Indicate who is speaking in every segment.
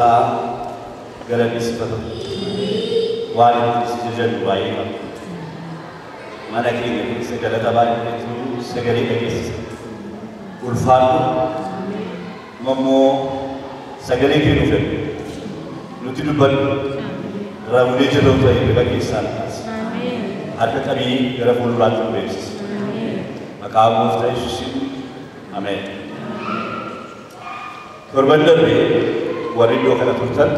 Speaker 1: isaa galateeffatu waan itti jedhu baay'ee qabu. Mana keenya keessa galata baay'eetu sagalee dhageessisa. Ulfaatu mammoo sagalee kennu fedhu nuti dubbannu raawulee jirru ta'ee bifa keessaan harka qabii gara fuulduraatti nu beeksisa. Maqaa Gooftaa Yesuusiin ameen. Torban darbee warri iddoo kana turtan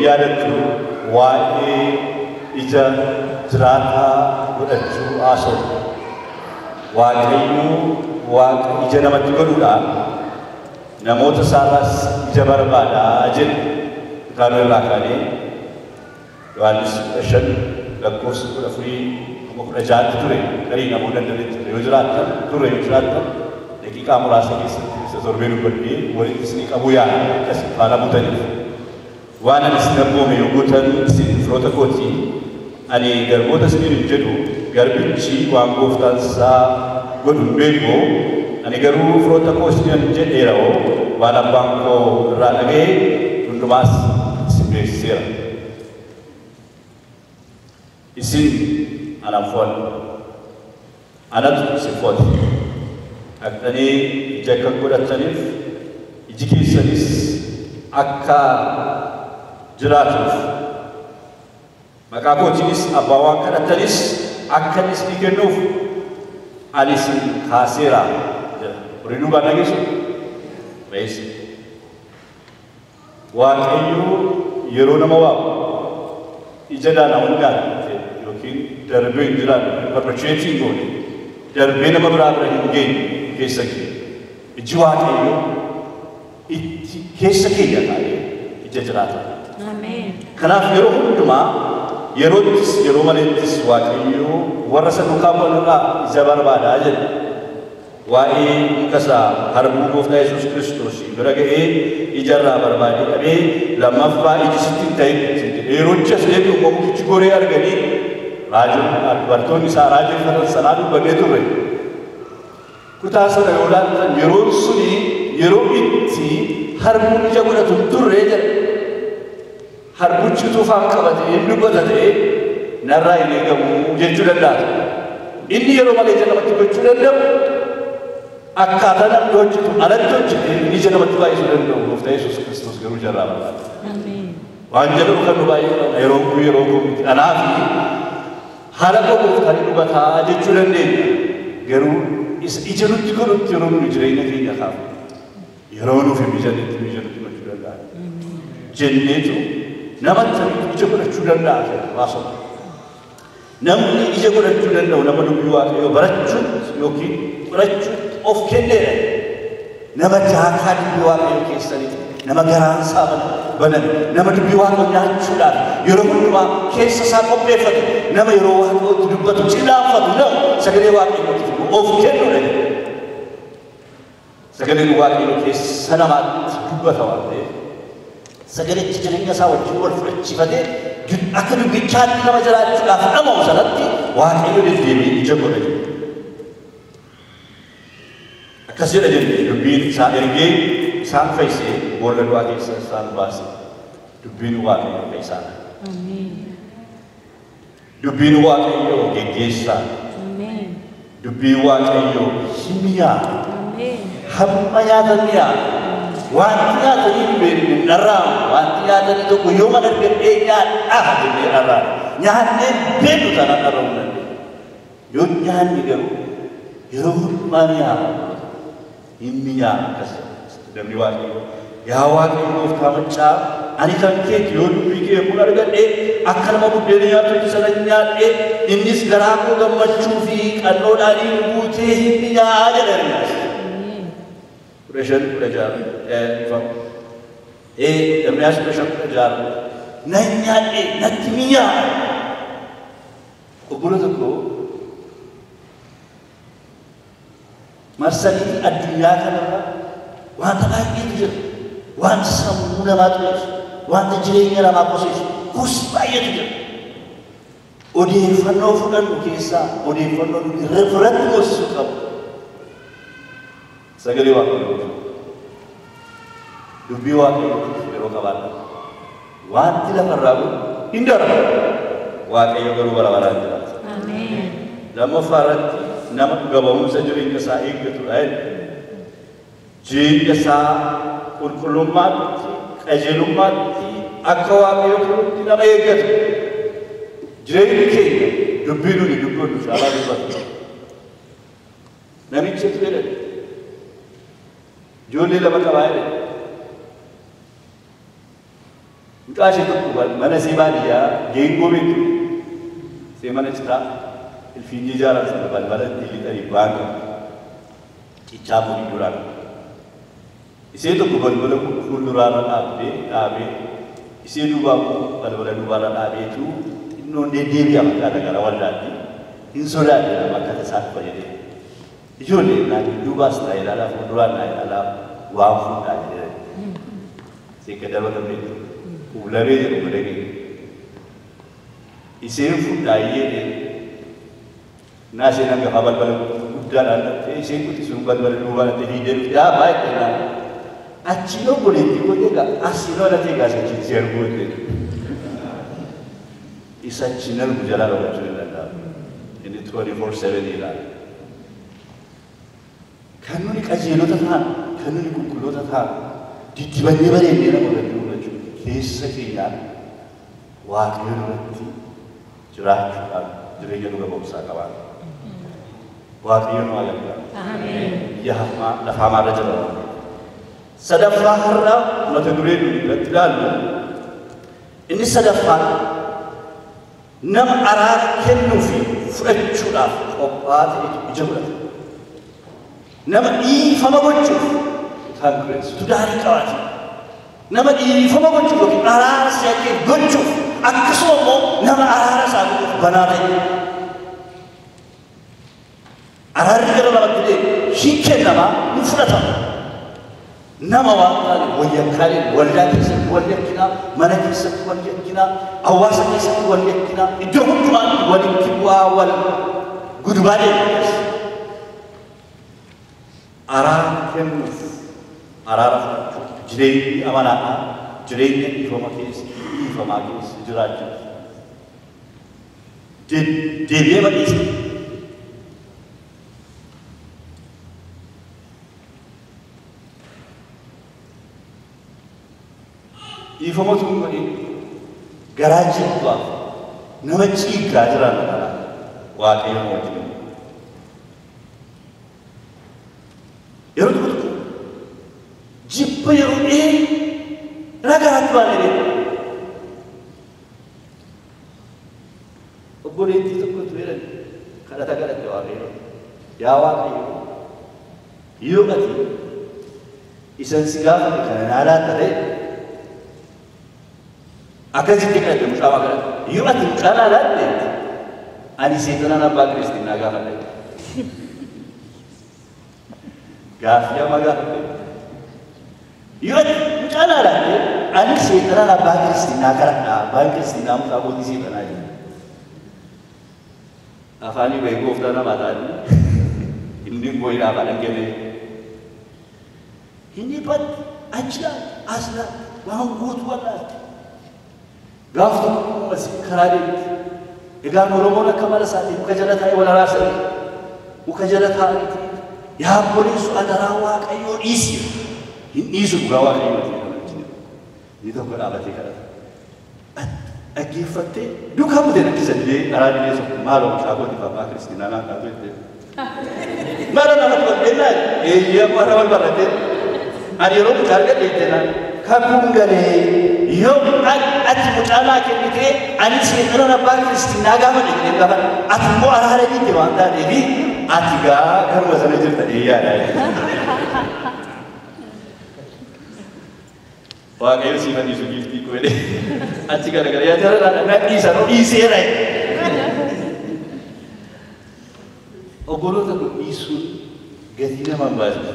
Speaker 1: yaadattu waa'ee ija jiraataa godhachuu haasa'u. Waaqayyo waaqa ija namatti godhuudhaan namoota isaarraas ija barbaadaa jedhu kitaaba irraa kaanee Yohaannis 5:14-16 ture garii namoota danda'etti ture yoo jiraattan daqiiqaa muraasa keessatti isa torbee dubbadhee walitti isin qabuu yaala akkas faana butaniif waan ani isin garboome yoo gootan isin firoota kootii ani garboota isiniin jedhu garbichi waan gooftaan isaa godhu hin beeku ani garuu firoota koo isiniin jedheera waan abbaan koo irraa dhaga'e hundumaas isin beeksiseera. Isin anaan fo'adhu anatu isin fo'ate dhaqxanii ija akka godhataniif iji keessanis akka jiraatuuf maqaa kootiinis abbaa waan kadhattanis akka innis ni kennuuf ani isin kaaseera jedha. Horii duubaan dhageessu beeysi. Waaqayyo yeroo nama waamu ija daanaa hundaan yookiin darbee hin jiraanne perpetueetiin goone darbee nama biraa bira hin geenye keessa keenya. Iji Waaqayyo itti keessa keenya taa'ee ija jiraata. Kanaaf yeroo hundumaa yeroottis yeroo maleettis Waaqayyo warra saduukaa bu'anirraa ija barbaadaa jedha. Waa'ee mukasaa harbuu Gooftaa Yesuus Kiristoos bira ga'ee ijarraa barbaadee dhabee lammaffaa iji sitti hin ta'in yeroochi as deebi'u mukichi goree arganii bartoonni isaa raajeffatan sanaa dubbannee turre. Kutaa sana yoo laatan yeroon suni yeroo itti harbuun ija godhatu turre jedha. Harbuchi tufaan qabate hin dubbata ta'e narraa hin eegamu jechuu danda'a. Inni yeroo malee ija namatti gochuu danda'u akkaataa namni hojjetu alatti hojjete ija namatti baay'isuu danda'u. Gooftaa Yesuus Kiristoos garuu jarraa barbaada. Waan jedhamu kan nu baay'ee yeroo kun yeroo kun kanaaf haala gooftaan dubataa jechuu dandeenya. Garuu ija nutti godhutti yeroo nuti jireenya keenya kaafu yeroo nuuf hin mijannetti ija nutti gochuu danda'a. Jenneetu namatti ija godhachuu danda'a haasa'u. Namni ija godhachuu danda'u nama dubbii Waaqayyoo barachuun yookiin qorachuun of kenneedha. Nama jaakaa dubbii Waaqayyoo keessaniif nama garaan isaa banan nama dubbii Waaqayyoo nyaachuudhaan yeroo hundumaa keessa isaa qopheeffatu nama yeroo Waaqayyootti dubbatu cilaafatu nama sagalee Waaqayyootti of kennuudha. Sagaleen Waaqayyoo keessa namaatti dubbata waan ta'eef sagaleetti jireenya isaa wajjin wal fudhachiifatee akka dubbichaatti nama jiraachuudhaaf dhama'u sanatti Waaqayyo deddeebi'ee ija godha. Akkas jedha jennee dubbiin isaa ergee isaan fayyisee boolla du'aa keessa isaan baase. Dubbiin Waaqayyo fayyisaan. Dubbiin Waaqayyo geggeessaa. Dubbiin Waaqayyo himiyaa. Hamma nyaatan miyaa. Wanti nyaatanii hin beekne dharraamu. Wanti nyaatanii tokko yoo mana argannee nyaadhaa jennee dharraamu. Nyaannee beeknu taanaan dharraa'uu dandeenya. Yoo nyaanni garuu yeroo hundumaa miyaa hin miyaa akkas namni Waaqayyo yaa Waaqayyo gooftaa maccaa ani kan keeti yoo dubbii kee kun argadhee akka nama buddeena nyaatutti sana nyaadhee innis garaa koo gammachuu fi qannoodhaanii guutee hin miyaa jedhan. Pressure pressure ifam Ermiyaas pressure nanyaaɗe natti miyaa obbola tokko marsanii addunyaa kanarra wanta baay'eetu jira. Wanta sammuu namaa xureessu, wanta jireenya namaa qoseessu gosa baay'eetu jira. Odeeffannoo fudhannu keessaa odeeffannoo irratti goosisuu qabu. Sagalee Waaqayyoo dubbii waaqayyoo yeroo qabaadha. Wanti lafarraa kun hin darbu. Waaqayyo garuu bara baraan jiraata. Lammaffaa irratti nama gaba'umsa jireenya isaa eeggatudha. Jireenya isaa qulqullummaatti, qajeelummaatti akka waaqayyo turutti nama eeggatu. Jireenyi keenya dubbii nuni dubbii caalaa dubbatu. Namichi itti jedhani. Ijoollee lama qabaa jedhani. Mucaa ishee tokko mana isee baadiyyaa geengoo beektu. Isee mana citaa ilfiinii ijaaran sana balbala lixanii ba'an cichaa fuudhii duraan. Isee tokko balbala fuulduraarra dhaabee isee duubaa balbala duubaarra dhaabeetu xinnoon deddeebi'a maqaadha gara waldaatti hin sodaanne nama akka tasaa fayyadee. Ijoollee naannoo duubaas naa ilaalaa fuulduraan naa ilaalaa waan fuudhaa jedhee. Isee gad dabalamee uumamee jedhu godhanii. Iseen fuudhaayyee naasee hangafa balbala guddaadhaan dhattee iseen kuti sun balbala duubaatti fiidee dhufte baay'ee naan achi obboleetti godhee egaa asii lolatee gaasachiin si arguu jedhe. Isa achi nargu jalaa lolachuu hin danda'amu. Inni 24/7 ilaala. Kan nuni qajeelota ta'an, kan nuni qulqulloota ta'an, diddibannee bareednee nama irratti mul'achuu keessa keenyaan waaqayyo irratti jiraachuudhaan jireenya dhuga ba'umsaa qabaan. Waaqayyo nu gargaaru. Biyya lafa hamaarra jira. Sadaffaa har'a mata duree nuyi irratti ilaallu inni sadaffaan nama araara kennuu fi fudhachuudhaaf qophaa'aa ta'e ija godhata. Nama dhiifama gochuuf kan tureessu daarii qabaate. Nama dhiifama gochuuf yookiin araara si'akkee gochuuf akkasuma immoo nama araara isaa godhuuf banaa ta'e. Araarri gara lamatti deemu hin kennamaa hin fudhatama. Nama waan taane wayyakkaaleen waldaa keessatti wal yakkinaa, mana keessatti wal yakkinaa, hawaasa keessatti wal yakkinaa, iddoo hundumaatti walitti bu'aa wal gudubaa deemuudhaaf. Araara kennuuf, araara fudhachuuf, jireenyi amanaadhaa, jireenya dhiifamaa keessa jiraachuuf. Deebi'ee badhiisa. Dhiifama tun godhee garaa jibbaaf nama ciiggaa jiran kana waaqayyo wajjin. Yeroo tokko jibba yeroo ragaatti baanee obboleettii tokkotu jedhan kadhata kadhatte waaqayyo. Yaa waaqayyo yoo ati isan si gaafate kana naa laatta ta'e akkasitti kadhatte mucaa waa kadhatte. Yoo ati mucaa naa laatte ani seexanaan abbaa kiristiinaa gaafadhe. Gaaffii amma gaafadhe. Yoo ati mucaa naa laatte ani seexanaan abbaa kiristiinaa kadhadha. Abbaan kiristiinaa mucaa kootii seexanaa jedha. Afaanii bahee gooftaa namaa ta'anii inni boo'inaa afaan dhaggeeffate. Inni batti achidhaan asirraa waan guutuu wal'aatti. Gaafa tokko karaa deemti. Egaan Oromoon akka mala isaatii muka jala taa'ee wal araarsan. Muka jala taa'aniiti. Yaa obboleessu adaraa waaqayyoo dhiisi. Hin dhiisu dhugaa waaqayyoo ta'e. Inni tokko dhaabatee kadhata. Dhaggeeffattee duukaa buteen akkasattillee karaa dhiyeessu maaloo mucaa kootiif abbaa kiristiinaa naan kaatu jettee. Mala namatti walbeennaa eeyyama warra wal barate. Ani yeroo mucaa argadhe jettee naan kakuun galee yoo ati mucaa naa kennitee ani seexanaan abbaa kiristiinaa gaafadhe jedhee gaafadhe ati immoo araara diite waan taateef ati gaa garuma sana jirta eeyyaadha. Waaqayyo siifan dhiisu giiftii koo jedhee achi gargar yaa jala na dhiisa no dhiiseera. Obboloota kun dhiisuun gatii namaan baasisa.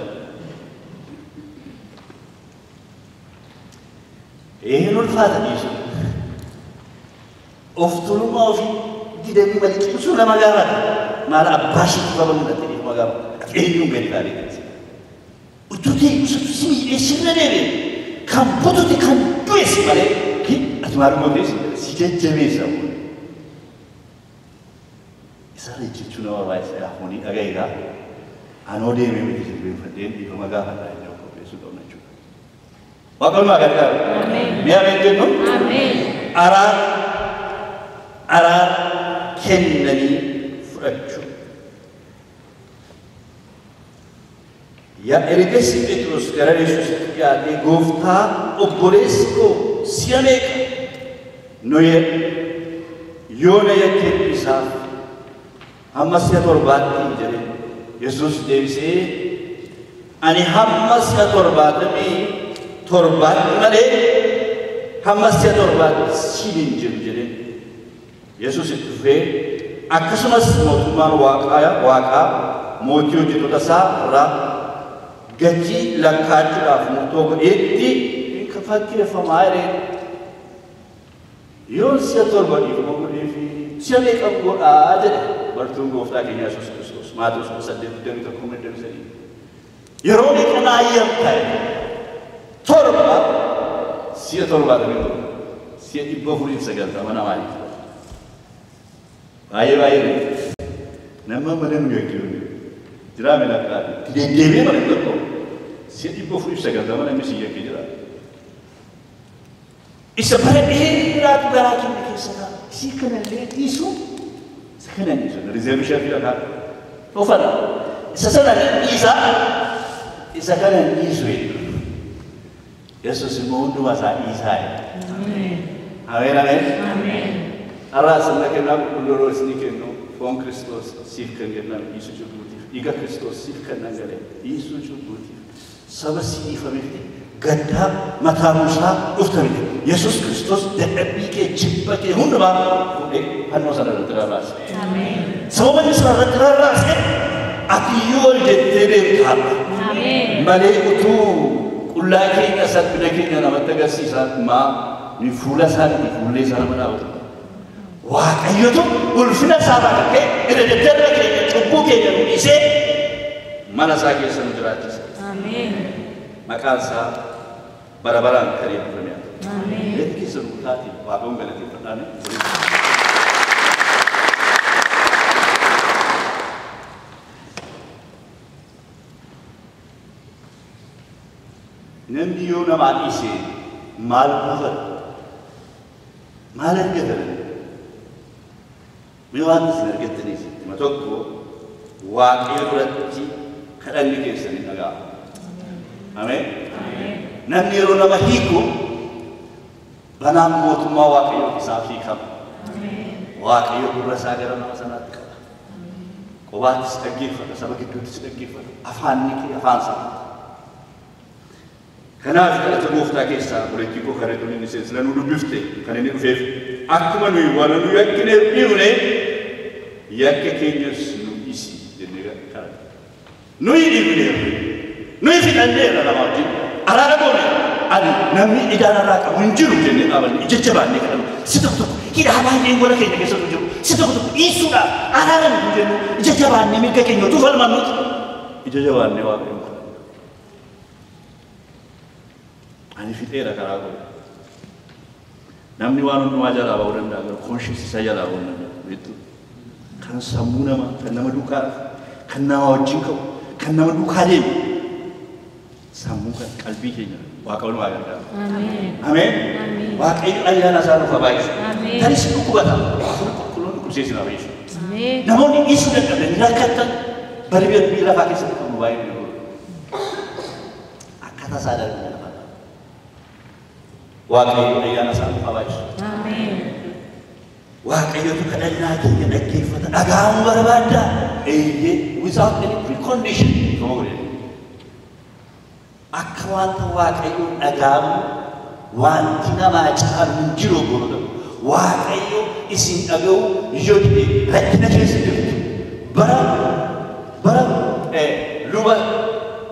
Speaker 1: Eenyu ulfaata dhiisuun of tuulummaa ofii didanii malee cimsuu nama gaafata. Maal abbaa shiitu qaban mul'ate nama gaafata. Eenyuun gadi taa'ee taasisa. Utuu ta'e ibsatu si miidhee sirna deebi'e. kan bututi kan du'es malee ati maal gootes si jajjabeessa isarra jechuun nama baay'ee huni dhaga'iidha anoo deemee miti jilbeenfadheen dhiifama gaafadhaa inni qopheessuu qabna jechuudha. Waaqayyoon gargaaru. Mi'a beeknu araara kennanii fudhachuu. Yaa ergasii Phexros gara Yesuusitti dhiyaatee gooftaa obboleessi koo si'a meeqa yoo na yakkeen isaaf hamma si'a torbaatti jedhe Yesuus deebisee ani hamma si'a torbaatamii torbaatti malee hamma si'a torbaatti siin hin jiru jedhe Yesuus itti dhufee akkasumas mootummaan waaqaa mootii hojjettoota isaa irraa gatii lakkaachuudhaaf murtoo godheetti kan fakkeeffamaa jireen yoon si'a torba dhiifama godhee fi si'a meeqa godhaa jedhe bartuun gooftaa keenya Yesuus Kiristoos Maatewos 8:23 yeroo dhiqanaa ayyamtaa torba si'a torbaatamii torba si'a 490 namaanii baay'ee nama mana nu yakkinu jiraame lakkaati deebi'ee mana tokko si'a 490 namni si yakkee jira isa bara dheeraatu garaa keenya keessa ta'a isii kanallee dhiisu isa kanan dhiisu rizeervishaa fi dhagaa toofadha isa sanan dhiisaa isa kanan dhiisu Yesuus immoo hundumaa isaa dhiisaa ameen ameen har'aa sirna kennaa qulqulluu isinii kennu foon Kiristoos siif kan kenname dhiisu cubbuutiif dhiiga Kiristoos siif kan dhangala'e dhiisu cubbuutiif saba si dhiifametti gaddaa mataa Muusaa dhuftamite Yesuus Kiristoos dadhabbii kee jibba kee hundumaa fuudhee fannoo sana irratti rarraase. Sababa inni sana irratti rarraase ati yoo ol jettee beektaadha. Malee utuu qullaa keenya salphina keenya namatti agarsiisaa ni fuula isaanii fuullee isaa nama dhaabatu. Waaqayyotu ulfina isaa baatee irra deddeebi'a keenya cubbuu keenya nu dhiisee mana isaa keessa nu jiraachisa. Maqaan isaa bara baraan kan eebbifame haa ta'u. Leetti keessa nu taate Waaqayyoon galateeffadhaan namni yoo namaa dhiisee maal buufata maal argatan mee waan isin argattaniif dhimma tokko Waaqayyo duratti kadhanni keessanii dhaga'ama. Ameen. Namni yeroo nama hiiku banaan mootummaa Waaqayyoo isaaf hiikama. Waaqayyo gurra isaa gara nama sanaatti qaba. Qobaattis dhaggeeffata, saba gidduuttis dhaggeeffata. Afaanni kee afaan isaa. Kanaaf kadhata gooftaa keessaa buleettii koo kareetuun inni seensila nu dubbifte kan inni dhufeef akkuma nuyi waan nu yakkineef dhiifne yakka keenyas nu dhiisi jennee kadhata. Nuyi dhiifneef nuyi fidhanneerra nama wajjin araara goone ani namni idaan irraa qabu hin jiru jennee dhaabanne ija jabaannee kadhannu si tokko tokko hidhaa baay'een gola keenya keessatti jiru si tokko tokko dhiisuudhaaf araara nuti jennu ija jabaannee mirga keenya utuu falmannuuti ija jabaannee waaqayyoon ani fixeera karaa godhe namni waan hundumaa jalaa ba'uu danda'a garuu koonshiis isaa jalaa ba'uu danda'a kan sammuu namaa kan nama duukaa kan nama wajjin qabu kan nama duukaa deemu sammuu kan qalbii keenya Waaqayyoon waa gargaara. Ameen. Waaqayyo ayyaana isaa nuuf baay'isa. Tanis dhukkubata qulqulluun qulqulleessinaa baay'isa. Namoonni dhiisuu dadhaban rakkatan bari biyya lafaa keessatti kan nu baay'ee jiru. Akkaataa isaa darbee lafa. Waaqayyo ayyaana isaa nuuf baay'isa. Waaqayyotu kadhannaa keenya dhaggeeffata dhaga'amuu barbaadda. Without any precondition. Akka wanta Waaqayyoon dhaga'amu wanti namaa caalu hin jiru godhu. Waaqayyo isin dhaga'u yoo dide rakkina keessa jirtu. Bara luba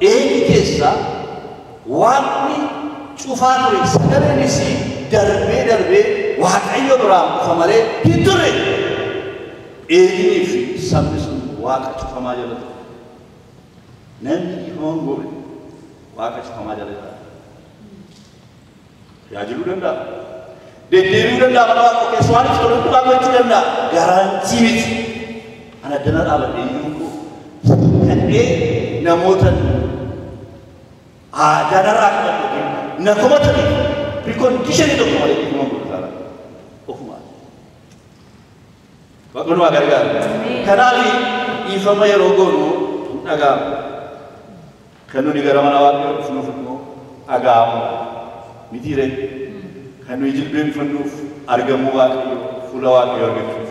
Speaker 1: eegi keessa waaqni cufaa ture sagaleen isii darbee Waaqayyo biraa dhufa malee hin turre. Eeginii fi sabni sun Waaqa cufamaa jala ture. Namni ifoon godhe Waaqa cufamaa jala jira. Tajaajiluu danda'a. Deddeebi'uu danda'a mana Waaqaa keessa waan itti tolutti waaqeffachuu danda'a. Garantii miti. Ana addana dhaabadhee iyyuu kanneen namoota aadaa qabatu na komatanii preconditionii tokko malee dhuguma guddaadha. Ofuma. Waaqni waa gargaara. Kanaaf dhiifama yeroo goonu dhaga'amu. Kan nuni gara mana Waaqaa dhufnuuf immoo dhaga'amu. Mitiire kan nuyi jilbeenfannuuf argamuu Waaqayyoo fuula Waaqayyoo argachuuf.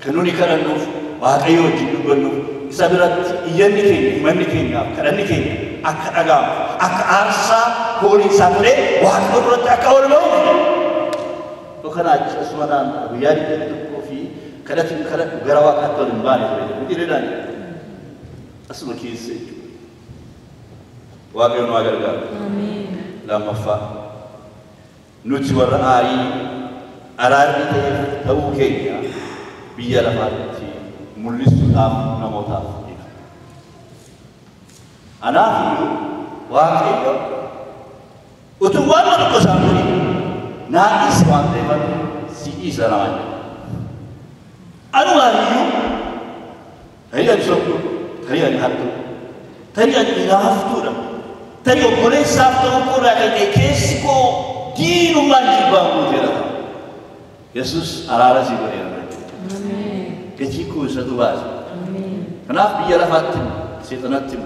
Speaker 1: Kan nuni kadhannuuf Waaqayyoo wajjin dubbannuuf isa biratti iyyanni keenya himanni keenyaaf kadhanni keenya akka dhaga'amu akka aarsaa foolii isaa ta'ee Waaqayyoo duratti akka oolmamu. Kanaa asumadhaan guyyaa digdamii tokkoo fi kadhatiin kadhatu gara Waaqaatti ol hin baane ture. Mitiireedhaan asuma keessa jechuudha. Waaqayyoon waa gargaara. Lammaffaa nuti warra aarii araarri ta'uu keenya biyya lafaatti mul'isuudhaaf namootaaf dhiiga. Anaaf iyyuu Waaqayyo utuu waan tokko isaan godhin naadhiis waan ta'eef si'iisa namaan jedha. Anumaan iyyuu tarii ani sobduu, tarii ani hattuu, tarii ani hinaaftuudha. Tarii obboleessaaf ta'uu koodhaa kan ta'e keessi koo diinummaan jibbaan guuteera. Yesuus araara sii godheera. Gatii koo isatu baase. Kanaaf biyya lafaatti seexanatti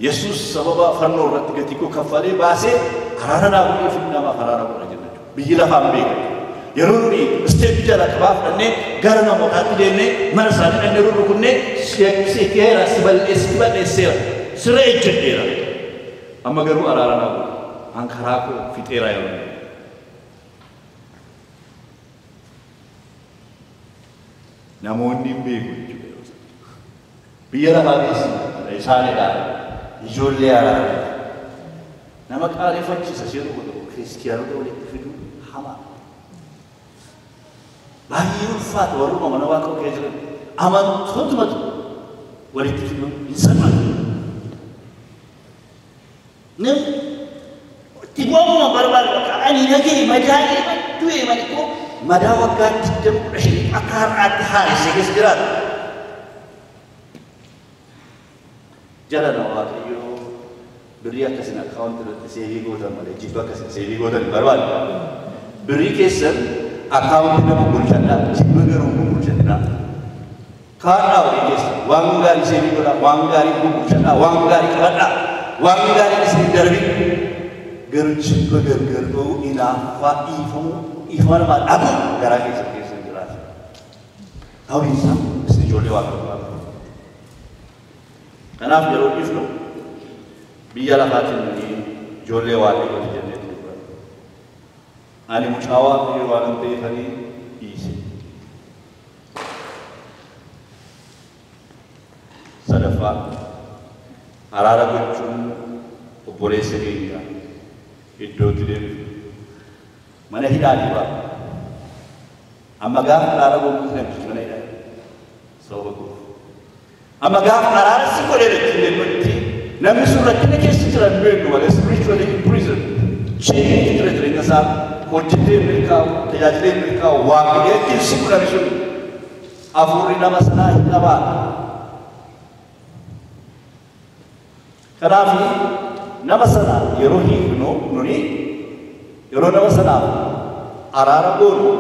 Speaker 1: Yesuus sababa fannoo irratti gatii koo kaffalee baasee araara naa godhee fi namaaf araara godha jenna. Biyyi lafaan beeka. Yeroo nuni isteepi jala qabaa fudhannee gara namootaatti deemnee mana isaanii dhannee rurrukunnee seekeera si balleesseera siree ejjedheera. Amma garuu araara naa godha. An karaa koo fixeera yeroo. Namoonni hin beeku jechuudha. Biyya lafaa keessa isaaniidhaan ijoollee araara. Nama qaaleeffachiisa yeroo godhu kiristiyaanota walitti fiduu hamaa. Baay'ee ulfaata warruma mana Waaqaa keessa jiran amantootuma walitti fiduun hin salphatu. Tibuamuma barbaadu ani nagee madaa'ee du'ee malikoo madaa waggaatti dambu dhashee akka har'aatti haaressee keessa jiraata. Jala na Waaqayyoo birrii akkasiin akkaawuntii irratti seevii gootan malee jibba akkasiin seevii gootan barbaadu. Birrii keessan akkaawuntii nama bulchadhaa jibba garuu bulchadhaa. Kaadhaa walii keessa waan gaarii seevii godhaa waan gaarii bulchadhaa waan gaarii qabadhaa waan gaarii isin darbii. Garjibba gargar ba'uu inaaffaa dhiifama namaa dhabu garaa keessa jiraata. Ta'uun isaa isin ijoollee Waaqayyoo. Kanaaf yeroo dhiifnu biyya lafaatiin ijoollee Waaqayyoo jennee dubbanna. Ani mucaa Waaqayyoo waan ta'eefanii dhiise. Sadaffaa araara gochuun obboleessa keenya iddootti deebi'u. Mana hidhaatii ba'a. Amma gaafa araara gochuun namtichi mana hidhaa. Sababa goofu. Amma gaafa araara si godhee jechuun namni sun rakkina keessa jiran beeknu malee spiritually in prison. Sheenii jira jireenya isaa hojjetee milkaa'u tajaajilee milkaa'u waaqayyoo ittiin si godhame sun hafuurri nama sanaa hin qabaata. Kanaaf nama sana yeroo hiiknu nuni yeroo nama sanaaf araara goonu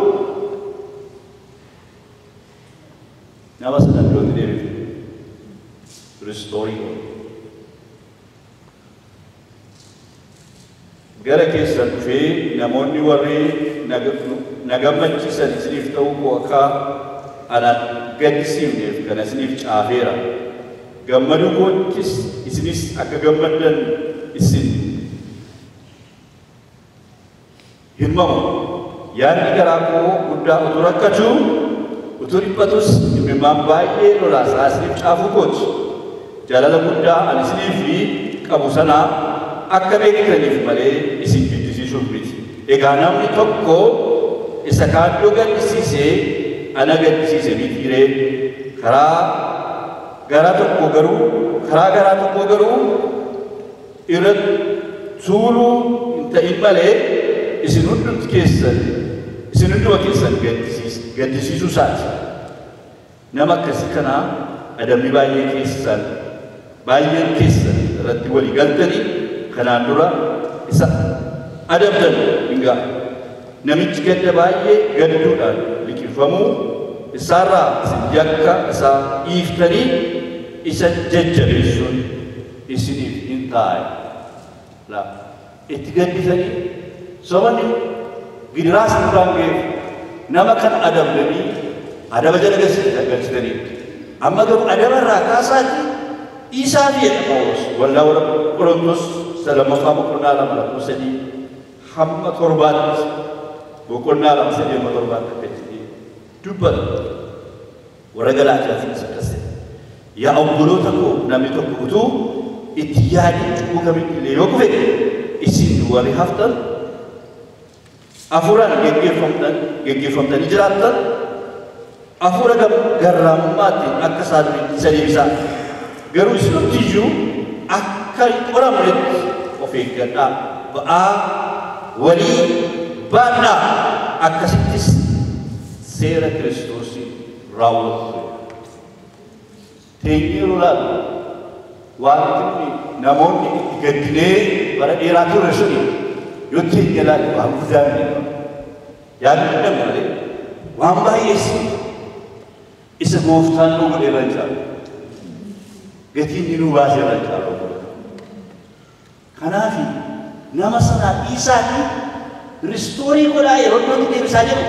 Speaker 1: nama sana iddootti deebi'u ristoorii goonu. Gara keessan dhufee namoonni warri na gammachiisan isiniif ta'uu koo akka anaan gaddisiifneef kana isiniif caafeera. Gammaduu koottis isinis akka gammaddan isin himamu. Yaadni garaa koo guddaa utuu rakkachuu utuu dhiphatus imimmaan baay'ee lolaasaa isiniif caafuu kooti. Jaalala guddaa ani isiniif qabu sanaa akka beektaniif malee isin jibbisiisuuf miti. Egaa namni tokko isa kaaddoo gaddisiisee ana gaddisiise mitiiree karaa garaa tokko garuu irra tuuluu hin ta'in malee isin hundumti keessan isin hunduma keessan gaddisiisuu isaati. Nama akkasii kanaa adabni baay'een keessan irratti walii galtanii kanaan dura isa adabdan hingaa. Namichi gadda baay'ee gadduudhaan liqimfamuu isaarraa isin yakka isaa dhiiftanii isa jajjabeessuun isiniif hin taa'e. Itti gaddisanii sobanni gidiraas duraan ga'eef nama kan adabdanii adaba jala galchitanii amma garuu adaba irraa kaasaati isaa fi Phaawulos waldaa warra Qorontos lammaffaa boqonnaa 2:3 hamma 7 boqonnaa 2:7 akka jedhee dubbata. Warra Galaatiyaatiinis akkas jedhe yaa obboloota koo namni tokko utuu itti yaadii cubbuu kamitti illee yoo kufe isin warri haftan hafuuraan geggeeffamtanii jiraattan hafuura garraamummaatiin akka isaan isa deebisaa. Garuu isinumti iyyuu akka hin qoramnetti of eeggadhaa. Ba'aa walii baadhaa akkasittis seera Kiristoosii raawwatu. Teenyee laatu wanti namoonni itti gaddinee bara dheeraa turre suni yoo teenyee laatu waan guddaa miidhama. Yaadni danda'amu malee waan baay'ees isa gooftaan nu godheera jaalu. Gatiin inni nu baaseera jaalu. Kanaaf nama sanaa dhiisaatii ristoorii godhaa yeroo iddootti deebisaa jiru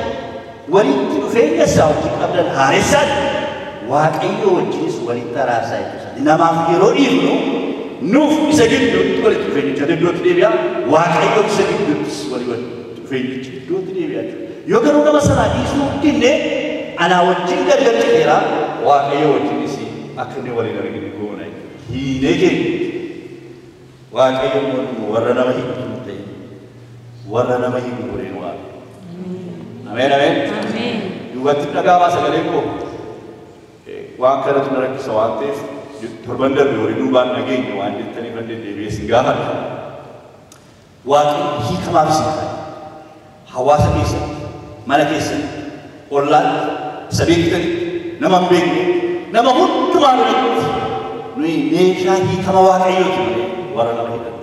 Speaker 1: walitti dhufeenya isaa wajjin qabdan haaressaa Waaqayyo wajjinis walitti araasaa jechuudha. Namaaf yeroo dhiifnu nuuf isa gidduutti walitti dhufeenyicha iddootti deebi'aa Waaqayyo isa gidduuttis walitti dhufeenyicha iddootti deebi'aa jechuudha. Yoo garuu nama sanaa dhiisuu dinne anaa wajjin gargaarteera Waaqayyo wajjinis akka inni waliin arginu goona. Hiinee keenya Waaqayyo warra nama hiiku ta'e warra nama hiiku godheen waa. Ameen ameen. Duubatti dhagaamaa sagalee koo waan kanatu na rakkisa waan ta'eef torban darbe horii duubaan nageenya waan jettaniif an deddeebi'ee sin gaafadha. Waaqni hiikamaaf sin ta'a. Hawaasa keessatti, mana keessatti, ollaatti, isa beektanitti, nama hin beekne, nama hundumaa biratti nuyi meeshaa hiikama Waaqayyooti malee warra nama hidhan.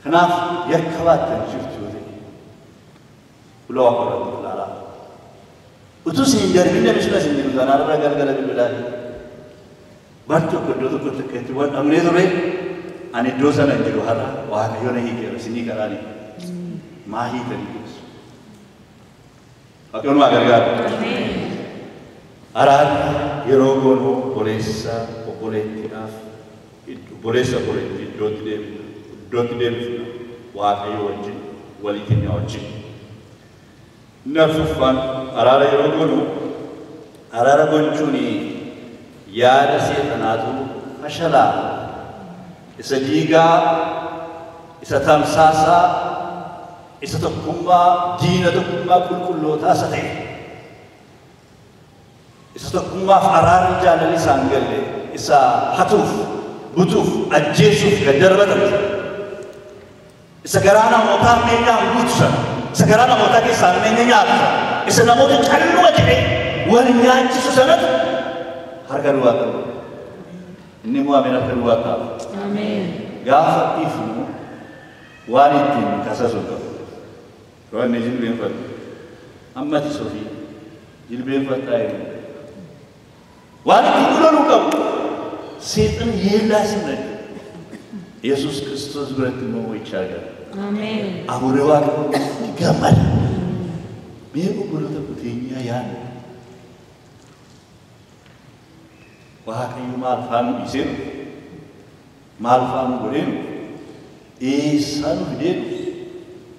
Speaker 1: Kanaaf yakka baattan jirtu yoo ta'e fuula Waaqayyooti ilaalaa. Utuu isin darbin namni sun isin jiru sanarra galgala bilbilaati. Bar tokko iddoo tokkotti akka itti waan dhabnee ture ani iddoo sana hin jiru har'a Waaqayyo na hiikeera isinii karaani. Maa hiikanii geessu. Waaqayyoon waa gargaaru. Araarri yeroo goonuu obboleettiidhaaf obboleessa obboleettii iddootti deebifna Waaqayyo wajjin walii keenya wajjin. Nafsuffaan araara yeroo goonu araara gochuun yaada seexanaatu fashalaa isa diigaa isa tamsaasaa isa tokkummaa diina tokkummaa qulqullootaa isa ta'e isa tokkummaaf araarri jaalala isaan galle isa hatuuf butuuf ajjeesuuf gad darbatan isa garaa namootaa miidhaan guutusan isa garaa namootaa keessaa meenya nyaatu isa namoota calluma jedhee wal nyaachisu sanatu harka duwwaa qabu. Inni mu'ameen harka duwwaa qabu. Gaafa ifnu waan ittiin kasasu qabu. Roonni jilbeenfatu ammati sofii jilbeenfataa jiru. Waan ittiin loluu qabu seexan yeellaa simna Yesuus Kiristoos biratti immoo mo'ichaa gara. Abuuree Waaqayyoo gammada. Mee obboloota kuteenyaa yaadu. Waaqayyo maal faanu dhiiseenu maal faanu godheenu eessaa nu fideenu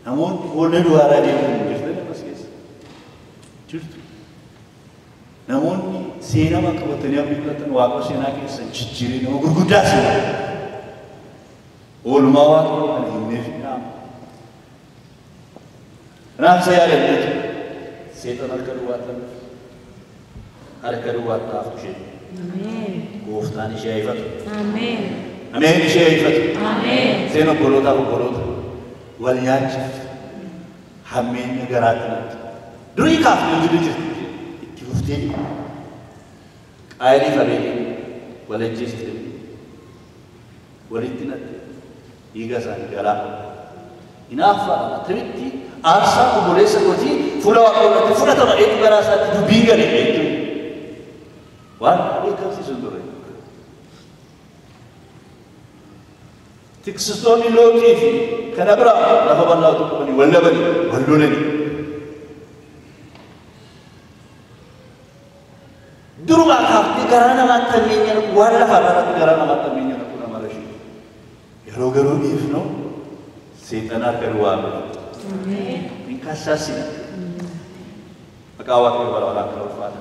Speaker 1: namoonni boollee duwwaaraa deemuun jirtan ammas keessa jirtu. Namoonni seenaa qabatanii amma filatan Waaqa seenaa keessa jijjiiree nama gurguddaa seenaa. Oolmaa Waaqayyoo kan himneef hin dhaamu. Kanaaf isa yaadanneetu seexan harka duwwaataaf ishee gooftaan ishee haifatu. Ameen ishee ifatu.
Speaker 2: Ameen.
Speaker 1: Seenaa obboloota wal nyaachiif hammeenya garaatti natti. Durii kaafnee jiru jirti itti fuftee qaayilii fabeetii wal ajjeestee walitti natti dhiiga isaanii galaa. Hinaaffaa attamitti aarsaa obboleessa kootii fuula waaqoolatti fudhatama eegu garaa isaatti dubbii galee jechuudha. Waan beekamsiisu ture. Tiksitoonni lootii fi kana biraa lafa bal'aa tokkoon wal dhabanii wal lolanii. Durumaa kaaftee garaa namaatti hammeenya waan lafa irratti garaa namaatti hammeenya nama marashii. Yeroo garuu dhiifnu seexanaa kan waame. Min kasaasina. Maqaa waaqayyoo bara baraan kan ulfaata.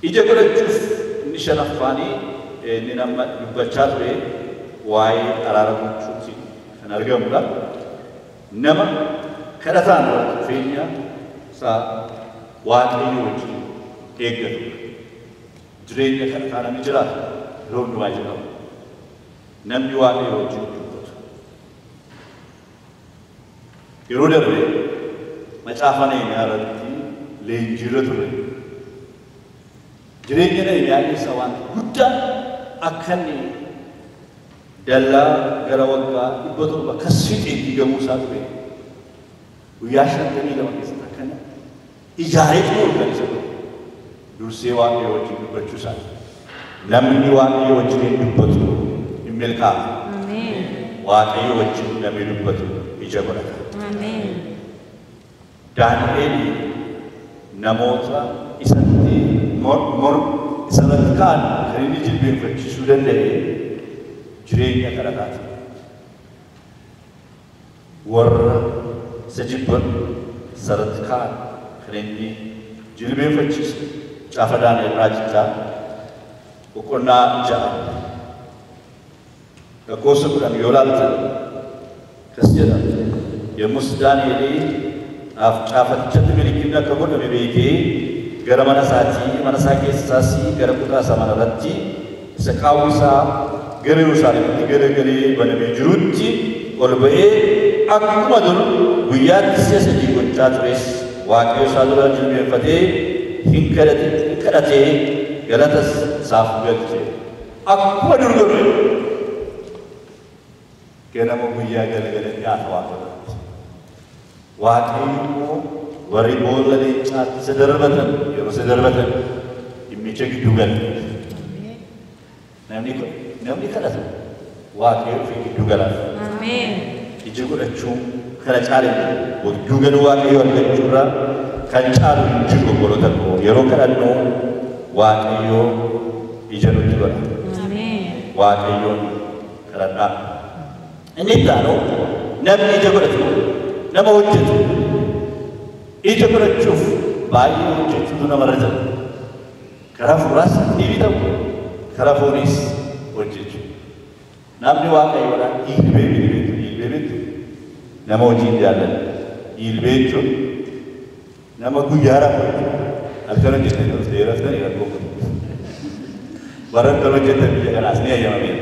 Speaker 1: Ija godhachuuf inni shanaffaanii inni nama dubbachaa ture waa'ee araara gochuuti kan argamudha. Nama kadhataan dhufeenya isaa waaqayyo wajjin eeggatu. Jireenya kadhataa namni jiraatu yeroo hundumaa jedhamu. Namni waaqayyo wajjin dubbatu. Yeroo darbe macaafa Nehemiyaa irratti leenjiirra ture. Jireenya Nehemiyaa keessa waan guddaa akka inni dallaa gara waggaa 700 kasfiixee diigamuu isaa ture. Guyyaa 52 keessatti akka inni ijaaree xumuru kan isa ture. Dursee waaqayyo wajjin dubbachuu isaati. Namni waaqayyo wajjin dubbatu hin milkaa'u. Waaqayyo wajjin namni dubbatu ija godhata. Daani'eel namoota isatti isarratti kaan kan inni jilbeenfachiisuu danda'e jireenya kadhataati. Warra isa jibban isarratti kaan kan inni jilbeenfachiisu caafa Daani'eel raajichaa boqonnaa 6 lakkoofsa 10 yoo ilaaltan kas jedha yommus Daani'eel caafatichatti milikiin akka godhame beekee gara mana isaa keessaas gara kutaa isaa manarratti isa qaawwi isaa gara Yerusaalemitti garagalee banamee jirutti ol ba'ee akkuma dur guyyaatti si'a 3 gochaa tures waaqayyo isaa dura jilbeenfatee hin kadhatee galatas isaaf galche. Akkuma dur godhe ganama guyyaa galgala dhiyaata waaqayyooti. Waaqayyo immoo warri boolla leencaatti isa darbatan yeroo isa darbatan dhimmicha gidduu gala. Namni kadhatu waaqayyo fi gidduu galaaf. Ija godhachuun kana caalee gidduu galuu waaqayyo argachuurraa kan caalu hin jiru obboloota koo yeroo kadhannu waaqayyo ija nutti godha. Waaqayyoon kadhadhaa. Inni itti aanu namni ija godhatu nama hojjetu. Ija godhachuuf baay'ee hojjechuutu namarra jira. Karaa fuulaas ni bitamu, karaa fooniis hojjechu. Namni waaqayyoodhaan hiilbee bitu nama hojii hin jaalladhu. Hiilbee jechuun nama guyyaa raafatu halkan hojjetanii dhuftee raftanii rakkoo qabu. Warra halkan hojjetan biyya kanaas ni ayyamameera.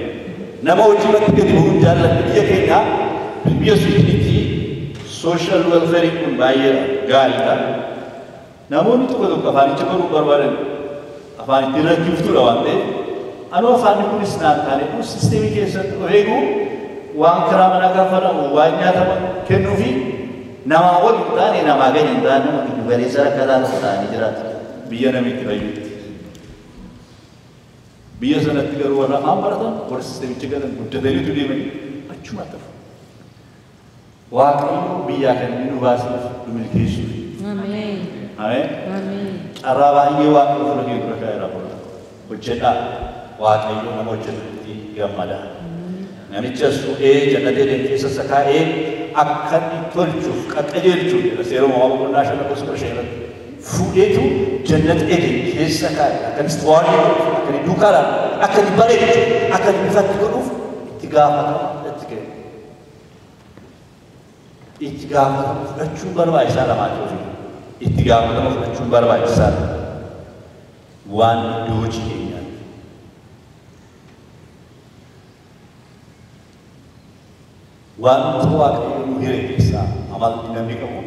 Speaker 1: Nama hojii irratti gadi bu'uun jaalladhu biyya keenyaa biyya Suwiidinitti social welfare kun baay'ee gaariidha. Namoonni tokko afaanicha baruu barbaadan afaan itti rakkiftuudha waan ta'eef anuu afaanni kunis naan taane kun sisteemii keessatti eegu waan karaa manaa kaffalamu waan nyaataman kennuu fi namaa wal hin taane namaa gadi hin taane nama giddu galeessa rakkataa tokko ta'anii jiraatu biyya namitti fayyutti. Biyya sanatti garuu warra afaan baratan warra sisteemicha galan guddataniitu deemanii achuma tafu. Waaqayyo biyyaa kan inni nu baasuuf nu milkeessuuf. Ameen. Carraa baay'ee waaqayyo fuula kee dura kaa'eera bola. Hojjedhaa waaqayyo nama hojjetutti gammada. Namichas fuudhee jannatee keessa isa kaa'ee akka inni tolchuuf qaqqajeelchuuf jedha seera uumamaa boqonnaa 5:15 irratti. Fuudheetu jannata keessa kaa'e akka inni waan akka inni duukaadhaan akka inni bareechu akka inni bifatti godhuuf itti gaafatama itti kenna. Itti gaafatama fudhachuun barbaachisaa lamaati ofii. Itti gaafatama fudhachuun barbaachisaadha. Waan iddoo hojii keenyaati. وأنت واقعي مهيرك إسا عمل دينامي كمو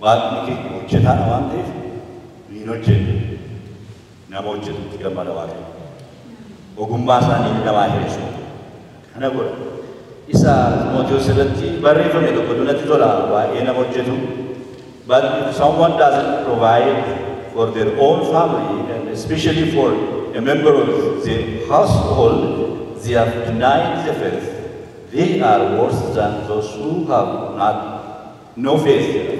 Speaker 1: واقعي كي وجهة أوان تيف بينوجه نام وجه تكلم على واقعي وقوم باساني نواهي رسول أنا أقول إسا موجود سلتي بري فمي تقولون تطلع واقعي نام وجهه but if someone doesn't provide for their own family and especially for a member of their household, they have denied the faith. They are worse than those who have no faith.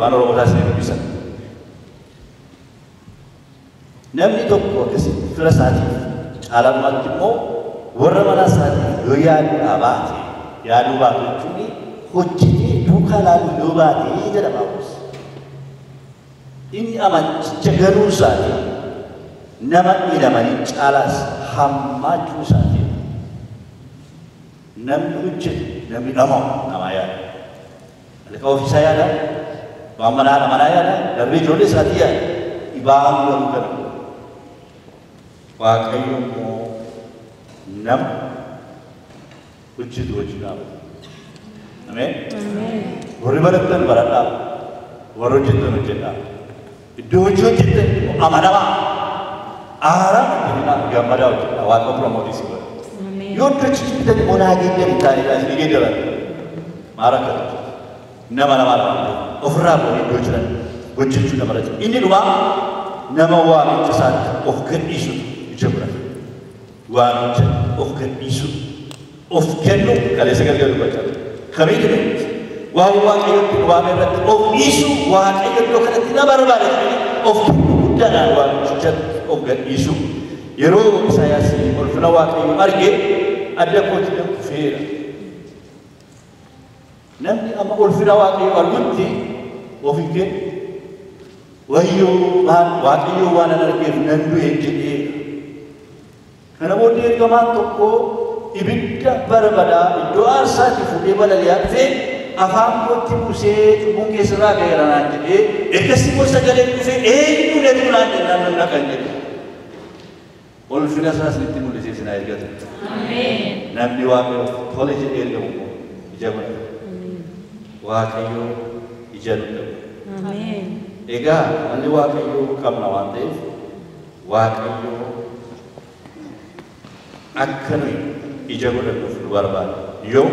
Speaker 1: Namni tokko akkasitti fira isaatiif caalamaatti immoo warra mana isaatiif yoo yaadu baate yaaduu baatu jechuun hojjetee duukaa laaluu yoo baate jedhama. Inni amanticha garuu isaati nama hidhamanii caalaas hammaachuu isaati. Namni hojjetu namni dhamaa'u namaa yaada. Malaka ofiisaa yaada, waan manaa yaada, darbee ijoollee isaatii yaada. Dhibaan garuu kana. Waaqayyo immoo nama hojjetu wajjin dhaabata. Ameen? Warri barattan baradhaa. Warri hojjetan hojjedhaa. Iddoo hojjetan amanamaa. Aaraan hojjetan gammadaa hojjedhaa. Waaqa piromootii si godha. Yoo hojjechiisan onaa geeddarii taa'edhaa isin geeddaran. Maara akka hojjetu. Nama ofirraa boonee iddoo jiran hojjechuu nama irratti. Inni dhumaa nama waamicha isaatti of gadhiisu ija godhata. Waamicha of gadhiisu. Of kennu kaleessa galgala dubbachaa. Kamiitu nuti waan waaqayyotti waame irratti of dhiisu waaqayyo iddoo kanatti na barbaada of kennu guddaadhaan waamicha of gadhiisu. Yeroo Isaayaas ulfina waaqayyo arge adda kooti na kufeera. Namni amma ulfina waaqayyo argutti of hin kennu. Wayyoo waaqayyo waan an argeef nan du'e jedhee. Kana booddee ergamaan tokko ibidda barbadaa iddoo aarsaatti fuudhee balali'aa dhufee afaan kootti buusee cubbuun keessarraa ga'eera naan jedhee ergasii immoo sagaleen dhufee eenyu leetu naan jennaan nan dhaqan jedhe. Ulfina isaas itti mul'isee sinaa ergatu. Namni waaqayyo tole jedhee ergamu ija godhata. Waaqayyo ija nu dhabu. Egaa namni waaqayyo qabna waan ta'eef waaqayyo akka nuyi ija godhannuuf nu barbaada. Yoo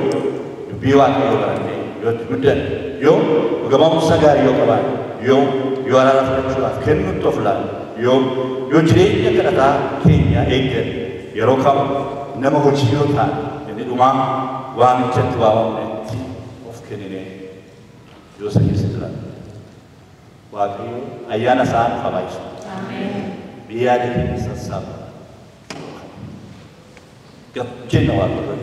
Speaker 1: dubbii waaqayyoo barannee yoo itti guddanne yoo dhugamamumsa gaarii yoo qabaanne yoo araara fudhachuudhaaf kennutti of ilaalle yoo jireenya kadhataa keenya eegganne yeroo kam nama hojii yoo taane inni dhumaa waamichatti waamamnetti of kenninee yoo isa keessa jiraanne waaqayyo ayyaana isaa nuuf habaayisu. Biyyaa keenya sassaaba. Jenna waaqayyo.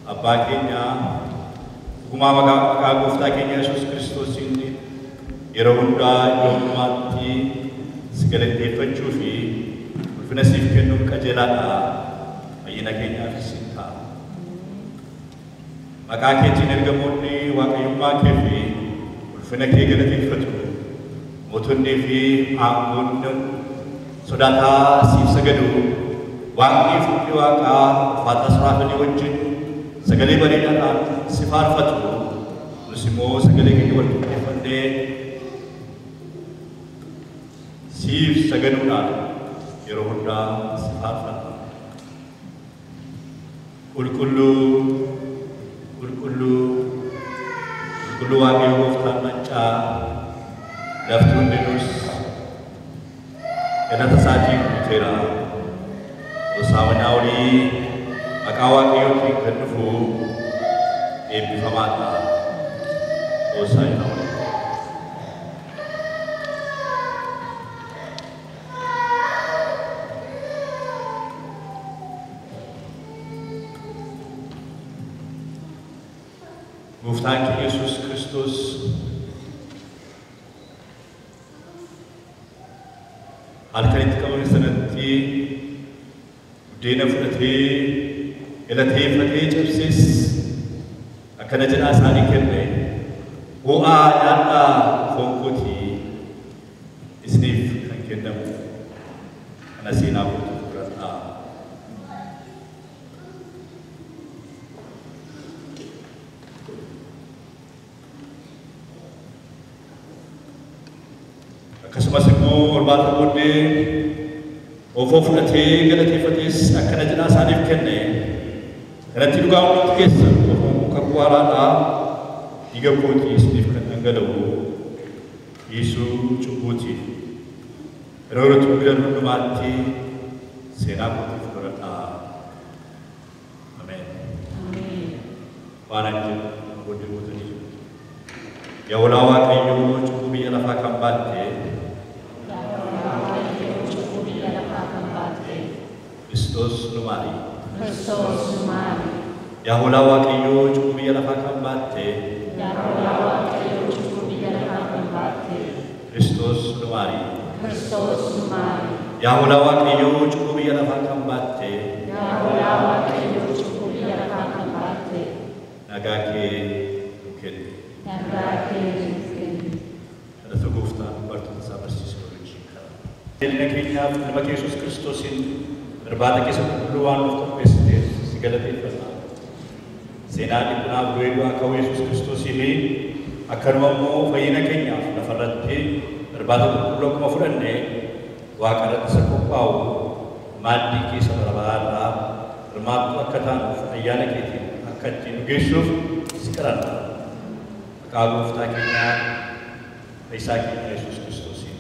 Speaker 1: Abbaa keenya dhugumaa maqaa gooftaa keenya Yesuus Kiristoosiin yeroo hundaa iddoo hundumaatti si galateeffachuu fi ulfina siif kennuun qajeelaadha. Fayyina keenyaafis hin ta'a. Maqaa keetiin ergamoonni waaqayyummaa kee fi ulfina kee galateeffatu. Mootonnii fi aangoonni sodaataa siif sagadu. Waaqni fuudhii waaqaa ulfaataa suraafanii wajjin sagalee bareedaadhaan si faarfatu. Nus immoo sagalee keenya wal qixxeeffannee siif sagaduudhaan yeroo hundaa si faarfanna. Qulqulluu waaqayyo gooftaan maccaa lafti hundinus galata isaatiin guuteera. Hoosaa'inaa olii maqaa waaqayyootiin kan dhufu eebbifamaadha. Hoosaa'inaa olii. Gooftaan keenya Yesuus Kiristoos halkanitti qabame sanatti buddeena fudhatee galateeffatee cabsees akkana jedhaa isaanii kenne bu'aa nyaadhaa foon kootii isiniif kan kennamu kana seenaa kootii fudhadhaa. Akkasumas immoo ormaata booddee ofoo fudhatee galateeffatees akkana jedhaa isaaniif kenne kanatti dhugaa hundumti keessa ofoon kakuu haaraadhaa dhiiga kootii isiniif kan dhangala'u dhiisuu cubbuutiif yeroo irratti guddan hundumaatti seenaa kootiif fudhadhaa. Ameen. Waan ani jedhu booddee gootanii yaa ulaa Waaqayyoo cubbuu biyya lafaa kan baatte Kristos lumari. Yaa ulaa Waaqayyoo cubbuu biyya lafaa kan baatte Kristos lumari. Yaa ulaa Waaqayyoo cubbuu biyya lafaa kan baatte nagaa kee nu kenni. Kadhata Gooftaa bartoota isaa barsiisuu wajjin kadhaa. Jabina keenyaaf ilma kee Yesuus Kiristoosiin irbaata keessatti qulqulluu waan nuuf qopheessiteef si galateeffannaa. Seenaa dhiphunaaf du'ee du'aa ka'uu Yesuus Kiristoosiin akkanuma immoo fayyina keenyaaf lafarratti irbaata qulqulluu akkuma fudhannee Waaqa irratti isa qophaa'u maaddii keessa bara baraarraa hirmaattuu akka taanuuf ayyaana keetiin akka ittiin nu geessuuf si kadhanna. Maqaa Gooftaa keenyaa Fayyisaa keenya Yesuus Kiristoosiin.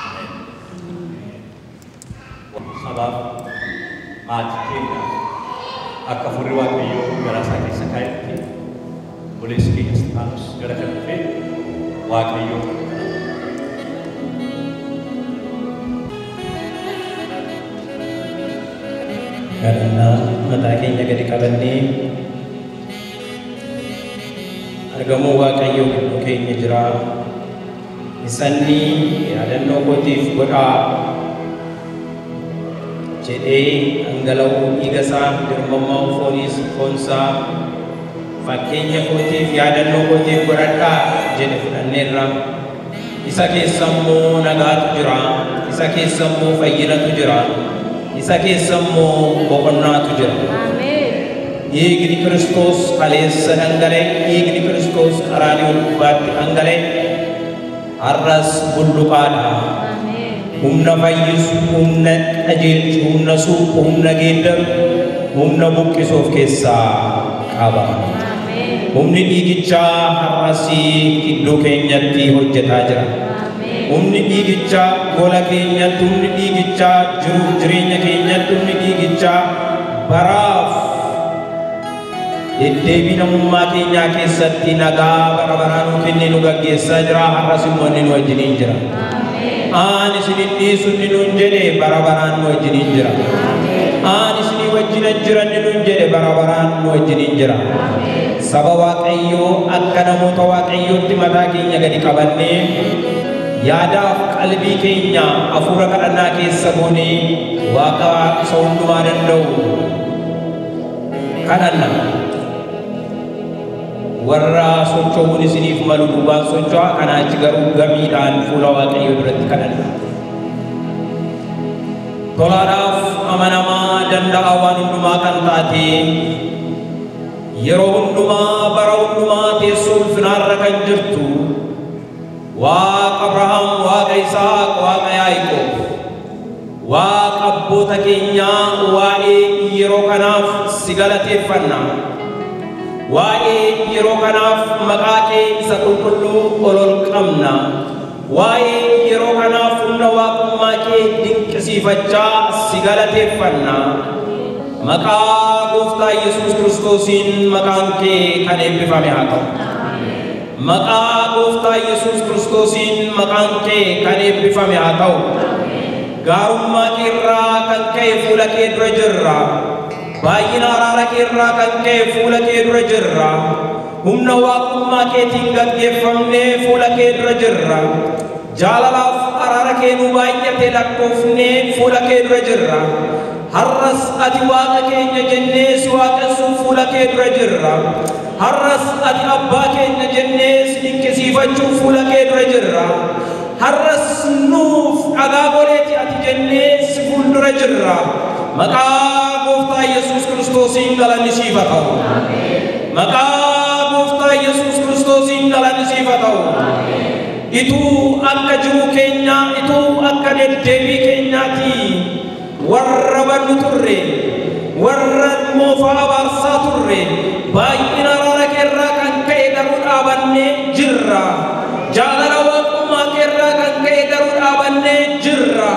Speaker 1: Ameen. Sabaaf maatii keenya akka Hafuurri Waaqayyoo garaa isaa keessa kaa'etti obboleessi keenya Isxifaanos gara kan dhufe Waaqayyoo
Speaker 2: karena mataa keenya gadi qabannee argamuu Waaqayyoo gidduu keenya jira. Isanni yaadannoo kootiif godhaa jedhee dhangala'uu dhiiga isaa dirmammaa foonsaa fakkeenya kootiif yaadannoo kootiif godhadhaa jedhe fudhanneerra. Isa keessa immoo nagaatu jira. Isa keessa immoo fayyinatu jira. Isa keessa immoo boqonnaatu jira. Dhiigni Kiristoos kaleessa dhangala'e, dhiigni Kiristoos qaraanioo gubbaatti dhangala'e har'as bulluqaadha. Humna fayyisu, humna qajeelchu, humna suuqu, humna geeddaru, humna buqqisu of keessaa qaba. Humni dhiigichaa har'as iddoo keenyatti hojjetaa jira. Humni dhiigichaa gola keenyatti, humni dhiigichaa jiruuf jireenya keenyatti, humni dhiigichaa baraaf deddeebii namummaa keenyaa keessatti nagaa bara baraan nu kennee nu gaggeessaa jira. Har'as immoo inni nu wajjiniin jira. Ani isinin dhiisu inni nuun jedhe bara baraan nu wajjiniin jira. Ani isinii wajjinan jira inni nuun jedhe bara baraan nu wajjiniin jira. Saba Waaqayyoo akka namoota Waaqayyootti mataa keenya gadi qabannee yaadaaf qalbii keenya hafuura kadhannaa keessa goonee Waaqa isa hundumaa danda'u kadhanna. Warra socho'uun isiniif malu duubaan socho'a, kanaa achi garuu gamiidhaan fuula Waaqayyoo duratti kadhanna. Tolaadhaaf amanamaa danda'a waan hundumaa kan taate yeroo hundumaa bara hundumaa teessoo ulfinaarra kan jirtu Waaqa Abrahaam, Waaqa Isaaq, Waaqa Yaaqoob, Waaqa abboota keenyaa waa'ee yeroo kanaaf si galateeffanna. Waa'ee yeroo kanaaf maqaa kee isa qulqulluu ol qabna. Waa'ee yeroo kanaaf humna waaqummaa kee dinqisiifachaa si galateeffanna. Maqaa Gooftaa Yesuus Kiristoosiin maqaan kee kan eebbifame haa ta'u. Maqaa Gooftaa Yesuus Kiristoosiin maqaan kee kan eebbifame haa ta'u. Gaarummaa kee irraa kan ka'e fuula kee dura jirra. Baay'ina araara kee irraa kan ka'e fuula kee dura jirra. Humna waaqummaa keetiin gaggeeffamnee fuula kee dura jirra. Jaalalaaf araara kee nu baay'ate lakkoofnee fuula kee dura jirra. Har'as ati Waaqa keenya jennee si waaqessuuf fuula kee dura jirra. harras ati abbaa keenya jennee si dinqisiifachuuf fuula kee dura jirra harras nuuf dhagaa goleeti ati jennee si fuuldura jirra maqaa gooftaa Yesuus Kiristoosiin galanni siif haa ta'u maqaa gooftaa Yesuus Kiristoosiin galanni siif haa ta'u Itu akka jiru keenya itu akka deddeebii keenyaati warra bannu turre warra moofaa abaarsaa turre baay'ina araara keerraa kan ka'e garuu dhaabannee jirra jaalala waaqummaa keerraa kan ka'e garuu dhaabannee jirra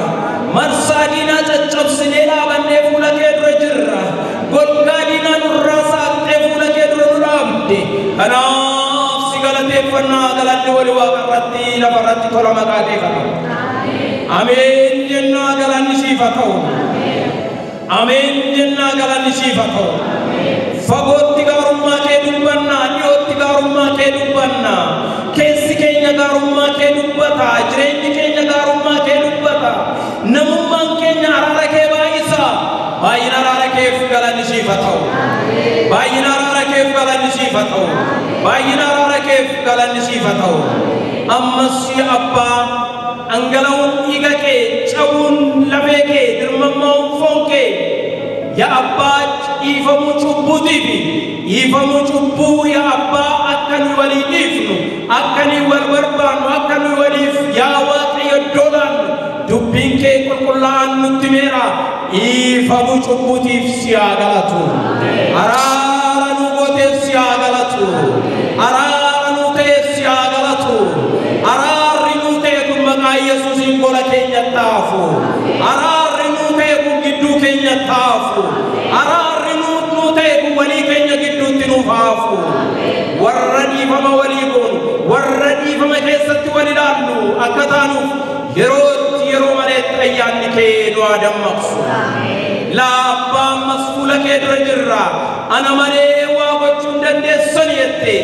Speaker 2: marsaa diinaa caccabsinee dhaabannee fuula kee dura jirra golgaa diinaa nurraa saaqxee fuula kee dura nu dhaabde kanaaf si galateeffannaa galanni walii waaqarratti lafarratti tola maqaa kee kadhatu ameen jennaa galanni siif haa ta'u ameen jennaa galanni siif haa ta'u fagootti gaarummaa kee dubbanna dhiyootti gaarummaa kee dubbanna keessi keenya gaarummaa kee dubbata jireenyi keenya gaarummaa kee dubbata namummaan keenya araara kee baay'isa baay'ina araara keef galanni siif haa ta'u baay'ina araara keef galanni siif haa ta'u baay'ina araara keef galanni siif haa ta'u ammas yaa abbaa angalawun dhiiga kee cabuun lafee kee dirmammaa'uun foon kee yaa abbaa dhiifamuu cubbuutiif dhiifamuu cubbuu yaa abbaa akka nu walii dhiifnu akka nu wal barbaannu akka nu waliif yaa waaqayyo dolaannu dubbiin kee qulqullaa'aan nutti meera dhiifamuu cubbuutiif si haa galatu araara nu gooteef si haa galatu araara nu ta'eef si haa galatu araarri nu ta'e kun maqaa Yesuusiin gola keenya taafu araarri nu ta'e kun gidduu keenya taafu araarri nu ta'e kun walii keenya gidduutti nuuf haafu warra dhiifama walii goonu warra dhiifama keessatti wal ilaallu akka taanuuf yeroo maleetti ayyaanni kee nu haa dammaqsu laabbaa ammas fuula kee dura jirra ana malee waa gochuu hin dandeessan jette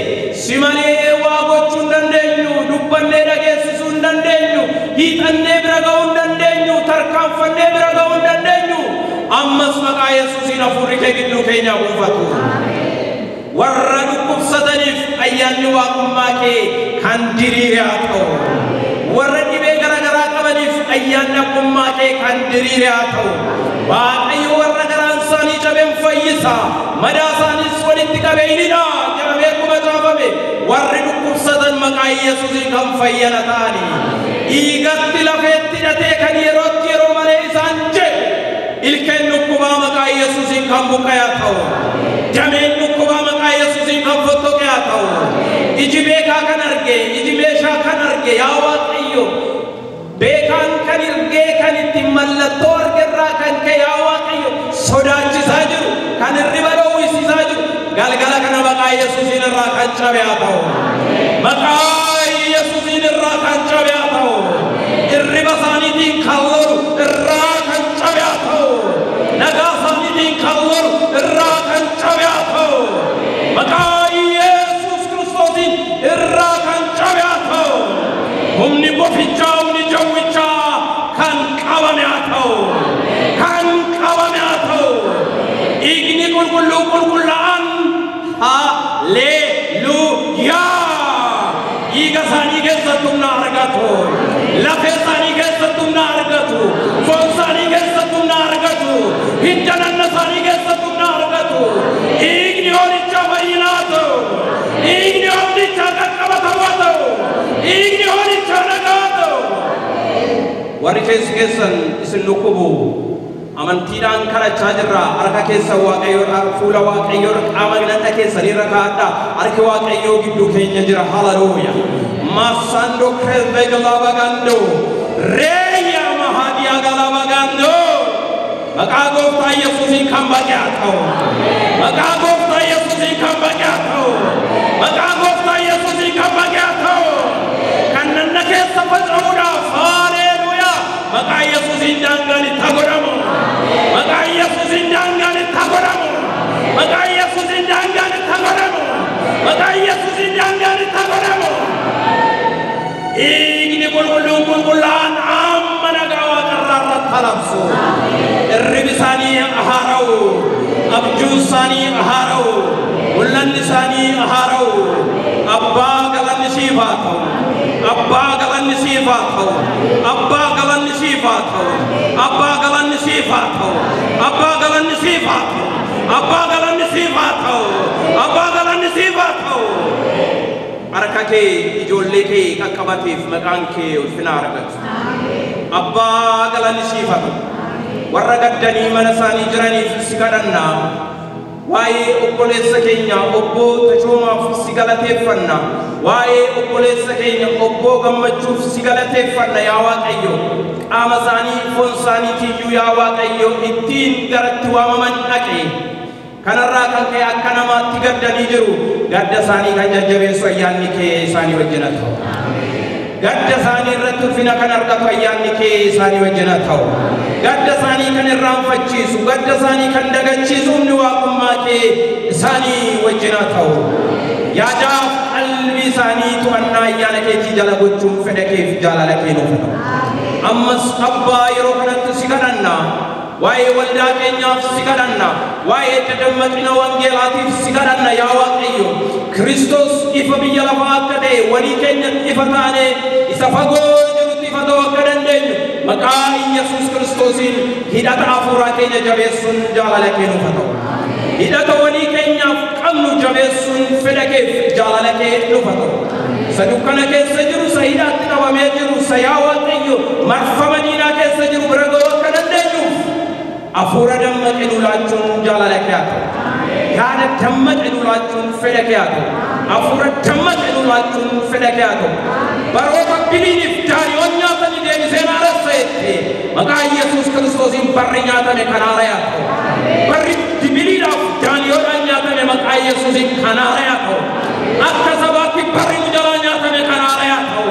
Speaker 2: si malee waa gochuu hin dandeenyu dubbannee dhageessisuu hin dandeenyu hiixannee bira ga'uu hin dandeenyu tarkaanfannee bira ga'uu hin dandeenyu ammas maqaa Yesuusiin hafuurri kee gidduu keenyaa buufatu warra dhukkubsataniif ayyaanni waaqummaa kee kan diriire haa ta'u warra dhibee garaagaraa qabaniif ayyaanni abbummaa kee kan diriire haa ta'u waaqayyo warra garaan isaanii cabeen fayyisa madaa isaaniis walitti qabeeyyiidha jedhamee kuma caafame warri dhukkubsatan maqaa Yesuusiin kan fayyana ta'ani dhiigatti lafeetti hidhatee kan yeroo malee isaan jedhu ilkeen dhukkubaa maqaa Yesuusiin kan buqqa'aa ta'u dameen dhukkubaa maqaa Yesuusiin kan fottoqaa ta'u iji beekaa kan arge iji meeshaa kan arge yaa waaqayyo beekaan kan irgee kan itti mallattoo argerraa kan ka'e yaa waaqayyo sodaachisaa jiru kan hirriba dhoowwisiisaa jiru galgala kana maqaa Yesuusiin irraa kan cabe haa ta'u maqaa Yesuusiin irraa kan cabe haa ta'u hirriba isaaniitiin kan lolu irraa kan cabe haa ta'u nagaa isaaniitiin kan lolu irraa kan cabe haa ta'u maqaa Yesuus Kiristoosiin irraa kan cabe haa ta'u humni bofichaa humni jawwichaa kan qabame haa ta'u kan qabame haa ta'u dhiigni qulqullaa'aan haleluuyaa dhiiga isaanii keessatti humna argatu lafee isaanii keessatti humna argatu foon isaanii keessatti humna argatu hiddananna isaanii keessatti humna argatu dhiigni horicha fayyinaa ta'u dhiigni horicha qaqqabatamaa ta'u dhiigni horicha nagaa ta'u warri keessan isin dhukkubu amantiidhaan kadhachaa jirra harka keessa waaqayyoodhaan fuula waaqayyoo qaama gidhadha keessanirra kaa'adha harki waaqayyoo gidduu keenya jira haleluuyaa marsando kreve galabagando reya mahadia galabagando maqaa gooftaa Yesuusiin kan baqee ta'u maqaa gooftaa Yesuusiin kan baqee ta'u maqaa gooftaa Yesuusiin kan baqee ta'u kan nanna keessa facamuudhaaf haleluuyaa maqaa Yesuusiin daangaan itti godhamu maqaa Yesuusiin daangaan itti godhamu maqaa Yesuusiin daangaan itti godhamu maqaa Yesuusiin daangaan itti godhamu dhiigni qulqullaa'aan amma nagaa waaqarraa irratti labsu irribi isaanii haa ta'u abjuun isaanii haa ta'u mul'anni isaanii haa ra'u. Abbaa galanni siif haa ta'u. Abbaa galanni siif haa ta'u. Abbaa galanni siif haa ta'u. Abbaa galanni siif haa ta'u. Abbaa galanni siif haa ta'u. Abbaa galanni siif haa ta'u. Abbaa galanni siif haa ta'u. Harka kee ijoollee kee qaqqabateef maqaan kee ulfina argatu. Abbaa galanni siif haa ta'u. Warra gaddanii mana isaanii jiraniif si kadhanna. Waa'ee obboleessa keenya obbo Tashoomaaf si galateeffanna. Waa'ee obboleessa keenya obbo Gammachuuf si galateeffanna yaa Waaqayyo. Qaama isaanii foon isaaniitiiyyuu yaa Waaqayyo ittiin garatti waamaman dhaqe. Kanarraa kan ka'e akka namaatti gaddanii jiru. Gadda isaanii kan jajjabeessu ayyaanni kee isaanii wajjin haa ta'u. Gadda isaanii irratti ulfina kan argatu ayyaanni kee isaanii wajjin haa ta'u. Gadda isaanii kan irraanfachiisu, gadda isaanii kan dagachiisu humni waaqummaa kee isaanii wajjin haa ta'u. Yaadaaf qalbii isaanii to'annaa ayyaana keetii jala gochuun fedha keef jaalala kee nuuf ta'u. Ammas abbaa yeroo kanatti si kadhanna. Waa'ee waldaa keenyaaf si kadhanna. Waa'ee dadammaqina wangeelaatiif si kadhanna yaa Waaqayyo. Kiristoos ifa biyya lafaa akka ta'e walii keenyatti ifa taane isa fagoo jirutti ifa ta'uu akka dandeenyu maqaa Yesuus Kiristoosiin hidhata hafuuraa keenya jabeessuun jaalala kee nuuf haa ta'u. Hidhata walii keenyaaf qabnu jabeessuun fedha keef jaalala kee nuuf haa ta'u. Isa dukkana keessa jiru, isa hidhaatti qabamee jiru, isa yaa Waaqayyo marfama diinaa keessa jiru bira ga'uu akka dandeenyuuf hafuura dammaqe nu laachuun jaalala kee haa ta'u. Yaada dammaqe nu laachuun fedha kee haa ta'u. Hafuura dammaqe nu laachuun fedha kee haa ta'u. Baroota biliiniif daariiwwan nyaatanii deebisee naaressa jette maqaa Yesuus Kiristoosiin barri nyaatame kan haara haa ta'u. Barri biliidhaaf daariiwwan nyaatame maqaa Yesuusiin kan haara haa ta'u. Akka sabaatti barri nu jalaa nyaatame kan haara haa ta'u.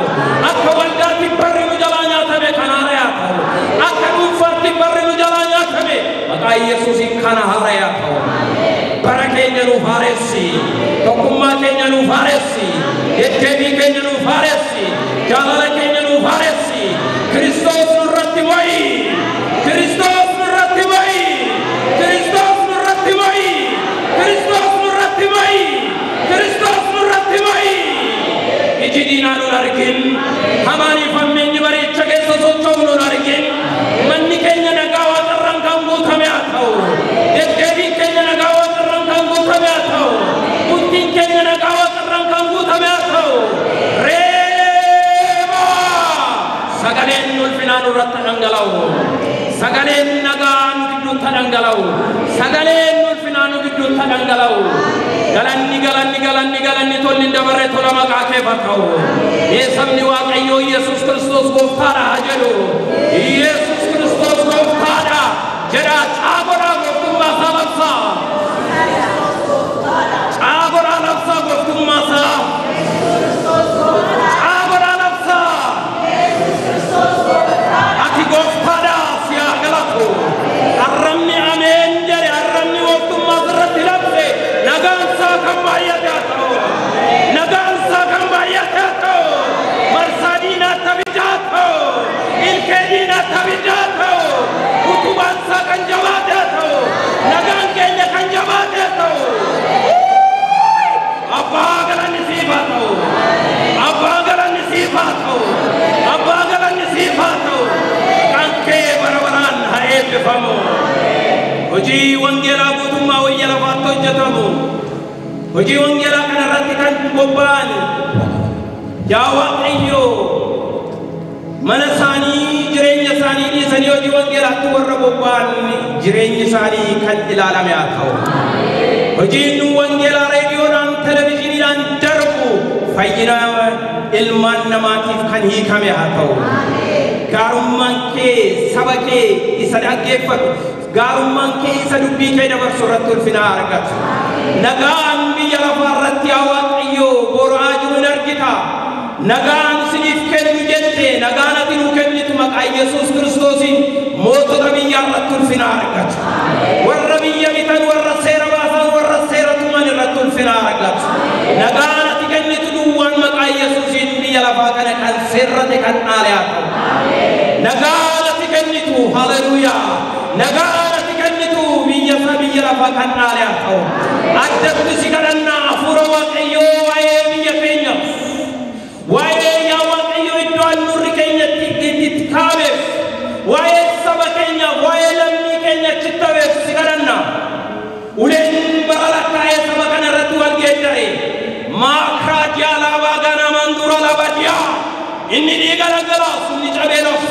Speaker 2: Akka waldaatti barri nu jalaa nyaatame kan haara haa ta'u. Akka dhuunfaatti barri nu jalaa nyaatame maqaa Yesuusiin kan haara haa ta'u. Bara keenya nuuf haaressi. Tokkummaa keenya nuuf haaressi. Deddeebii keenya nuuf haaressi. Jaalala keenya nuuf haaressi. Kiristoos nurratti mo'i. Kiristoos nurratti mo'i. Kiristoos nurratti mo'i. Kiristoos nurratti mo'i. Kiristoos nurratti mo'i. Iji diinaa nun argin. Hamaaniif hammeenyi bareecha keessa socho'u nun argin. Manni keenya nagaa waaqarraan kan guutame haa ta'u. Deddeebiin keenya nagaa waaqarraan kan guutame haa ta'u. Murtiin keenya nagaa waaqarraan kan guutame haa ta'u. Reema sagaleen ulfinaa nurratti dhangala'u. Sagaleen nagaa nu gidduutti dhangala'u. Sagaleen ulfinaa nu gidduutti dhangala'u. Galanni tolli dabarre tola maqaa kee bakka'u. Sabni Waaqayyoo Yesuus Kiristoos gooftaadha haa jedhu. Yesuus Kiristoos gooftaadha jedha. Caagodhaa gooftummaa isaa labsaa. Caagodhaa labsaa gooftummaa isaa. Caagodhaa labsaa. Ati gooftaadha si haa galatu. Arrabni ameen jedhe arrabni gooftummaa irratti labse nagaan isaa kan baay'ate haa ta'u. Nagaan isaa kan baay'ate haa ta'u. Marsaa diinaatti abidda haa ta'u. Ilkee diinaatti abidda haa ta'u. Utubaan isaa kan jabaate haa ta'u. Nagaan keenya kan jabaate haa ta'u. Abbaa galanni siif haa ta'u. Abbaa galanni siif haa ta'u. Abbaa galanni siif haa ta'u. Kan kee bara baraan haa eebbifamu. Hojii wangeelaa guutummaa wayya lafaatti hojjetamu. Hojii wangeelaa kana irratti kan bobba'an yaa Waaqayyo mana isaanii jireenya isaanii dhiisanii hojii wangeelaatti warra bobba'an jireenyi isaanii kan ilaalame haa ta'u. Hojiin wangeelaa reediyoodhaan televezyiiniidhaan darbu fayyina ilmaan namaatiif kan hiikame haa ta'u. Gaarummaan kee saba kee isa dhaggeeffatu. Gaarummaan kee isa dubbii kee dabarsu irratti ulfina argatu. Nagaan biyya lafaa irratti yaa Waaqayyo boora'aa jiru hin argita. Nagaan isiniif kennu jette nagaan ati nuu kennitu maqaa Yesuus Kiristoosiin mootota biyyaa irratti ulfina argatu. Warra biyya bitan warra seera baasan warra seera tuman irratti ulfina argatu. Nagaan ati kennitu duwwaan maqaa Yesuusiin biyya lafaa kana kan seerrate kan dhaale haa ta'u. Nagaan ati kennitu haleluuyaa. Nagaan ati kennitu biyya lafaa kan dhaale haa ta'u. Addatti si kadhanna Maaloo waaqayyoo waa'ee biyya keenya waa'ee yaa waaqayyoo iddoo handhuurri keenyatti itti kaabeef waa'ee saba keenya waa'ee lammii keenya achitti habeef si kadhanna uleen bara lakkaa'ee saba kana irratti wal geedda'e maakaa jaalaa baagana mandura labadiyaa inni dhiiga dhangalaasu inni cabee dhafu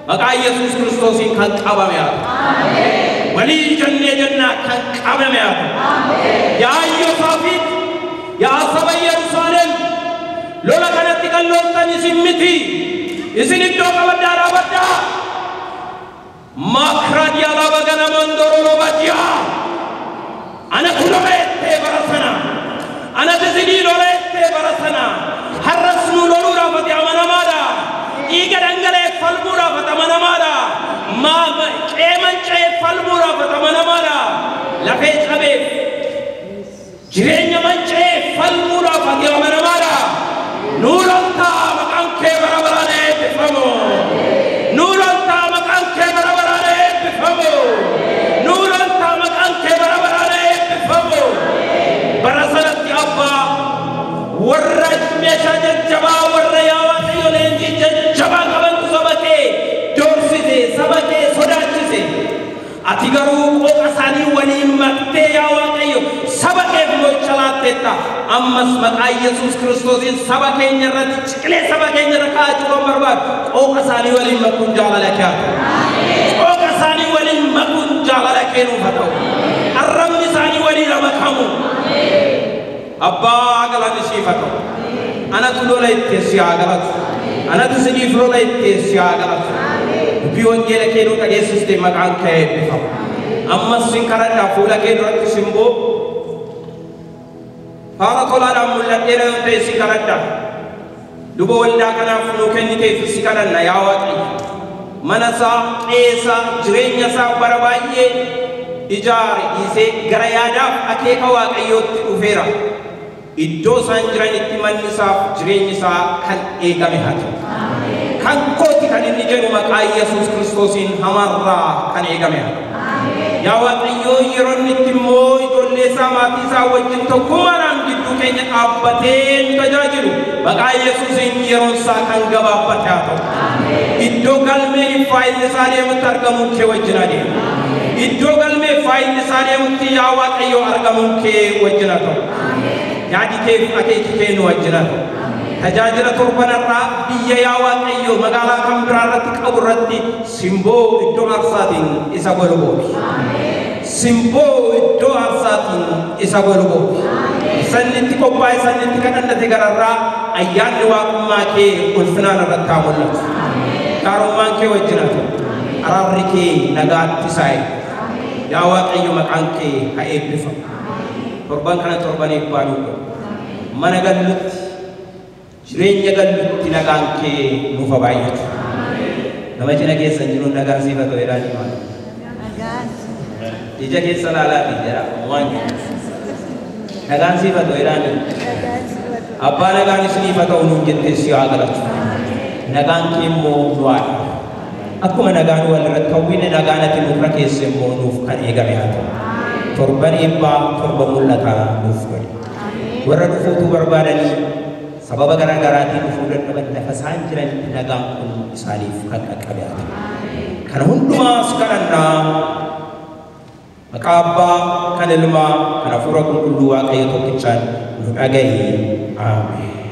Speaker 2: maqaa Yesuus Kiristoosiin kan qabame haa ta'u walii jennee jennaa kan qabame haa ta'u yaa Yoosaafiit yaa saba Yerusaalem lola kanatti kan loltan isin miti isin iddoo qabaddaa dhaabaddaa maakaa jaalaa baagana mandura labadiyaa أنا كلمة برسنا أنا تزيدي لولة برسنا هرسنو لولورا فتأمنا ماذا إيجا دعنا فالمورا فتأمنا ماذا ما كمان شيء فالمورا فتأمنا ماذا لا فيش أبي جرينا من شيء فالمورا فتأمنا ماذا نورانتا مكان كبر برانة بفمو نورانتا مكان كبر برانة بفمو نورانتا مكان كبر برسلت أبا ورّج ميشا جبا ورّ يا واتيو لينجي جبا كمان سبكة دورسيزه سبكة سوداتيزه أتيجارو أوكاساني وني مكتة يا واتيو سبكة بلوچلات تتا أمس مكاي يسوع كريستوسين سبكة نيرت كله سبكة نيركا جوكم برباد أوكاساني وني مكون جالا لكيا أوكاساني وني مكون جالا لكينو فتو الرمي ساني وني رمكامو أبا أغلى نشيفته أنا تلولا يتسيا أغلى أنا تسني فلولا يتسيا أغلى بيوان جيلا كينو تجي سيستم مكان كه بفهم أما سينكرا نافولا كينو تسمبو هذا كلا رامولا كينو تسينكرا دا دبوا ولدا كنا فلو كيني كيف سينكرا نياوات مناسا إيسا جرينيا سا برباية إجار إيسه غريادا أكيكا واقعيوت أفيرا إدو سانجران إتمان نساف جرين نساف كان إيقامي هاتو كان كوتي كان إنجانو مكاي يسوس كريستوسين همارا كان إيقامي هاتو يا واقعيو يرون نتمو إدو لسا ماتيسا وجنتو كماران جدو كيني أبتين تجاجلو مكاي يسوسين يرون سا كان غبابت هاتو إدو قلمي فايل نسالي مترقمون كي وجنا دي إدو قلمي فايل نسالي متي يا واقعيو أرقمون كي وجنا دي يعني كيف أكيد كينو أجنات تجاجل تربنا الرا بيا يا واقعيو مقالا كم برارتك أبرتي سيمبو إدو أرساتين إسابولو سيمبو إدو أرساتين إسابولو سنتي كوباي سنتي كأن تجارة أيان واقع ما كي ألفنا نرتكامل كارو ما كي وجنات أراركي نجات تساي يا واقعيو مكان كي هاي بفهم korban kana torbani balu mana galut jirenya galut tinagan ke nufa bayat nama jina ke sanjuru nagan sifa to irani ma nagan dija ke salala dija wan nagan sifa to irani apa nagan sifa to unun jette siya galat nagan ke mo doa aku nagan wal rakawin naganati nufra ke semmo nuf kan ega behato torban ibba torba mullata nufgani warra dufutu barbadani sababa garagaraati dufudan naban nafasaan jiran nagaan kun isaaniif kan qaqqabeata kana hundumaa skaranna maqaa abbaa kan ilmaa kan hafuura qulqulluu waaqayyo tokkichaan nu dhaga'i aamen.